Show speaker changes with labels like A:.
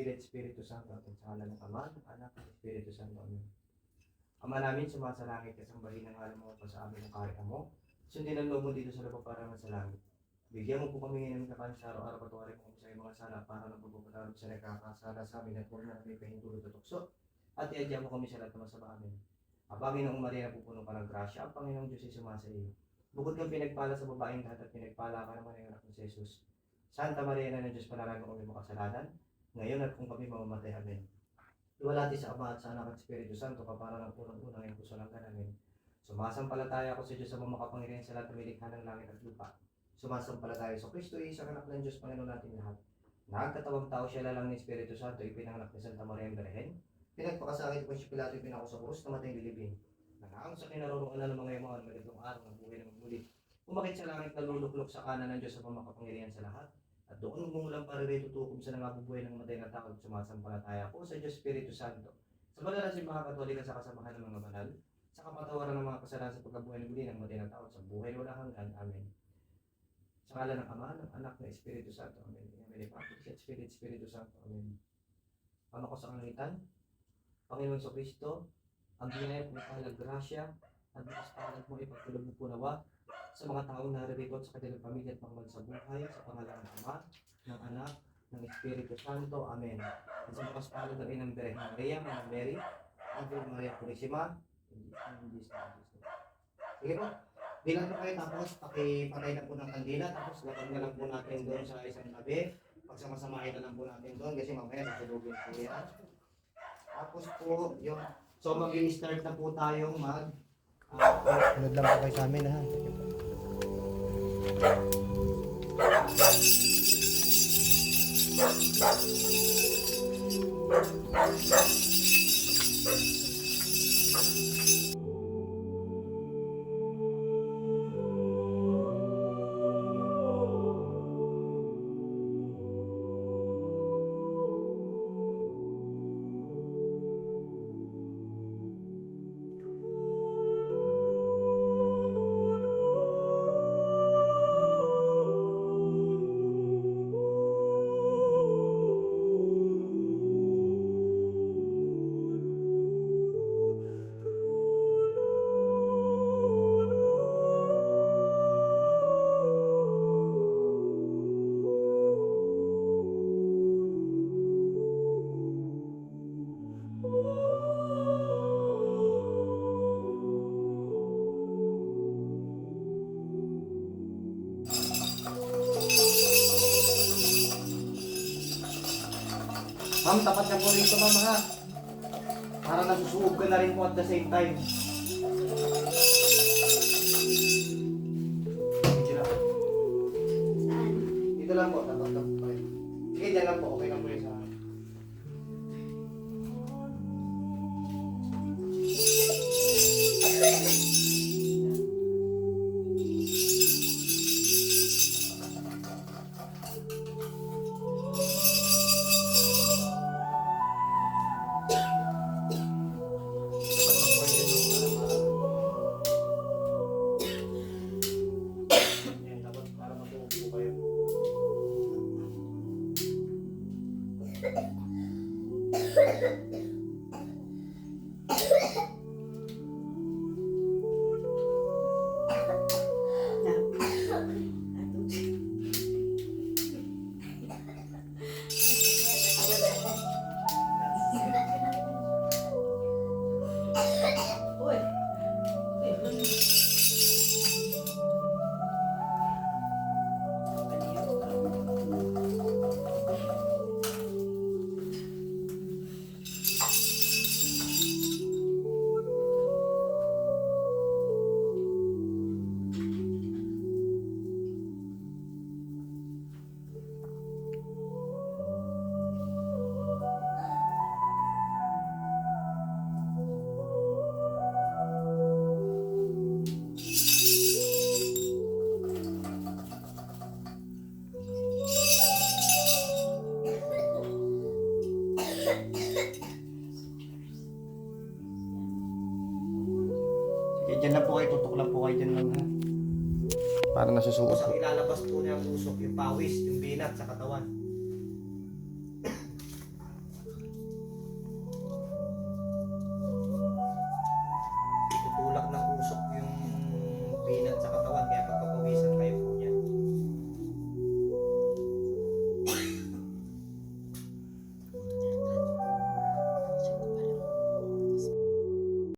A: Espiritu Santo, at sa ngalan ng Ama, ng Anak, at Espiritu Santo. Amen. Ama namin, sumasalangit ka, sambahin ang alam mo pa sa amin ang kaharian mo. Sundin ang loob mo dito sa lupa para sa langit. Bigyan mo po kami ngayon ng kakain sa araw-araw, patuwarin mo kami sa iyong mga sala para ng pagpupatawarin sa nakakasala sa amin at huwag na kami pahintulot at tukso. At iadya mo kami sa lahat ng masama amin. Abangin ng Maria na pupuno ka ng grasya, ang Panginoong Diyos ay sumasa iyo. Bukod kang pinagpala sa babaeng lahat at pinagpala ka naman ng anak ng Jesus. Santa Maria na ng Diyos, panalangin mo kami makasalanan, ngayon at kung kami mamamatay. Amen. Iwalati sa Ama at sa Anak at Espiritu Santo, kapara ng unang-unang yung kusalangan. Amen. Sumasampalataya ako sa Diyos sa mga makapangyarihan sa lahat ng milikha ng langit at lupa. Sumasampalataya sa Kristo, isang anak ng Diyos, Panginoon natin lahat. Nagkatawang tao siya lalang ng Espiritu Santo, ipinanganak ni Santa Maria Berhen. Pinagpakasakit ko si Pilato, ipinako sa krus, namatay nilibing. Nangaang sa kinaroroonan ng mga yaman, magandang araw ng buhay ng muli. Umakit sa langit na luluklok sa kanan ng Diyos sa mga makapangyarihan sa lahat. At doon gumulang paririto tukom sa nangabubuhay ng matay na tao at sumasampalataya ko sa Diyos Espiritu Santo. Sa banal na simbahan Katolika sa kasamahan ng mga banal, sa kapatawaran ng mga kasalanan sa pagkabuhay ng muli ng matay na tao at sa buhay na walang hanggan. Amen. Sa ngalan ng Ama, ng Anak, ng Espiritu Santo. Amen. Amen. Espiritu Santo. Amen. Ama ko sa kalangitan, Panginoon sa Kristo, ang biyaya, pagkahalag, grasya, at makastalag mo ipagtulog mo po nawa sa mga taong naririto at sa kanilang pamilya at pangmal sa buhay, sa pangalan ng Ama, ng Anak, ng Espiritu Santo. Amen. At sa makastalag ng Inang Birhen Maria, Mama Mary, Ave Maria Purisima, sige po, bilang po kayo, tapos pakipatay na po ng kandila, tapos lapag na lang po natin doon sa isang tabi, pagsamasamahin na lang po natin doon kasi mamaya natulogin po yan. Tapos po, yung, so mag-i-start na po tayong sunod lang po kayo sa amin, ha? Ma'am, tapat na po rito, ma'am, ha? Para nasusuog ka na rin po at the same time.
B: Saan?
A: Dito lang po, tapat na po. Sige, dyan lang po. Okay lang po yun sa akin. Diyan lang po kayo, tutok lang po kayo dyan lang, ha? Para nasusuot po. Ilalabas po niya ang usok, yung pawis, yung binat sa katawan.